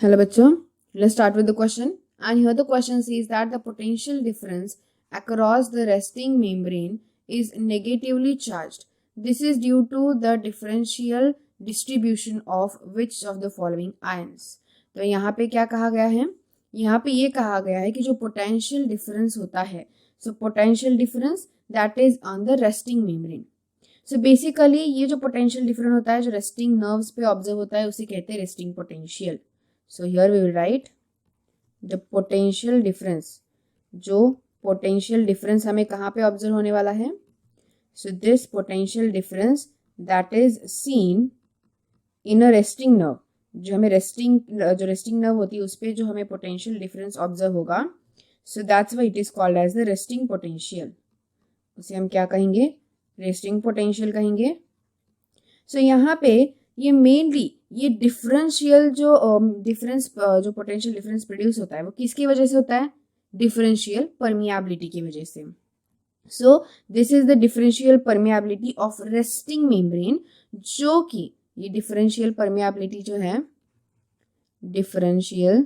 Hello bachcho, let's start with the question. And here the question says that the potential difference across the resting membrane is negatively charged. This is due to the differential distribution of which of the following ions. तो यहाँ पे क्या कहा गया है, यहाँ पे ये कहा गया है कि जो पोटेंशियल डिफरेंस होता है, so potential difference that is on the resting membrane. So basically ये जो पोटेंशियल डिफरेंस होता है जो रेस्टिंग नर्व्स पे ऑब्जर्व होता है उसे कहते हैं resting potential. So here we will write the potential difference. जो potential difference हमें कहाँ पे observe होने वाला है? So this potential difference that is seen in a resting nerve. जो हमें resting nerve होती है उस पे जो हमें potential difference observe होगा. So that's why it is called as the resting potential. उसे हम क्या कहेंगे? Resting potential कहेंगे. So यहाँ पे ये मेनली ये डिफरेंशियल जो जो पोटेंशियल डिफरेंस प्रोड्यूस होता है वो किसकी वजह से होता है? डिफरेंशियल परमिएबिलिटी की वजह से. So this is the differential permeability of resting membrane, जो कि ये डिफरेंशियल परमिएबिलिटी जो है डिफरेंशियल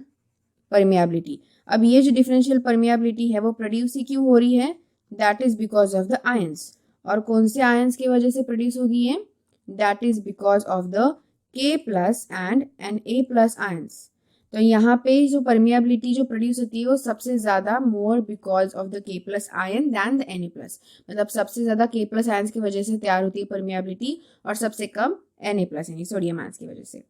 परमिएबिलिटी. अब ये जो डिफरेंशियल परमिएबिलिटी है वो प्रोड्यूस ही क्यों हो रही है? That is because of the ions. और कौन से आयंस की वजह से प्रोड्यूस होगी ये? That is because of the K plus and Na+ ions. तो यहाँ पे जो परमिएबिलिटी जो प्रोड्यूस होती है वो सबसे ज्यादा more because of the K+ ion than the Na+. मतलब सबसे ज्यादा K+ आयंस की वजह से तैयार होती है परमिएबिलिटी और सबसे कम Na+ यानी सोडियम आयंस की वजह से.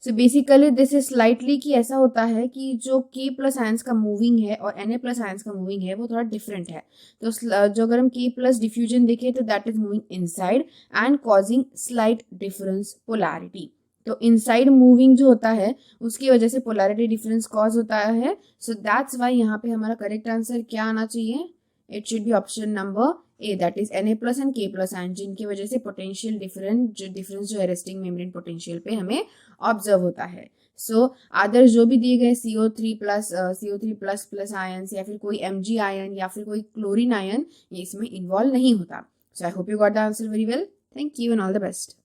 So basically this is slightly कि ऐसा होता है कि जो K+ आयंस का मूविंग है और Na+ आयंस का मूविंग है वो थोड़ा डिफरेंट है. तो जो अगर हम K+ डिफ्यूजन देखें तो that is moving inside and causing slight difference polarity. तो इनसाइड मूविंग जो होता है उसकी वजह से पोलैरिटी डिफरेंस कॉज होता है. सो दैट्स वाई यहाँ पे हमारा करेक्ट आंसर क्या आना चाहिए? It should be option number A, that is Na+ and K+ ion, जिनकी वजह से पोटेंशियल डिफरेंस जो है रेस्टिंग मेम्ब्रेन पोटेंशियल पे हमें ऑब्जर्व होता है. सो अदर जो भी दिए गए CO3+ आयंस या फिर कोई Mg आयन या फिर कोई क्लोरीन आयन ये इसमें इन्वॉल्व नहीं होता. So I hope you got the answer very well. Thank you and all the best.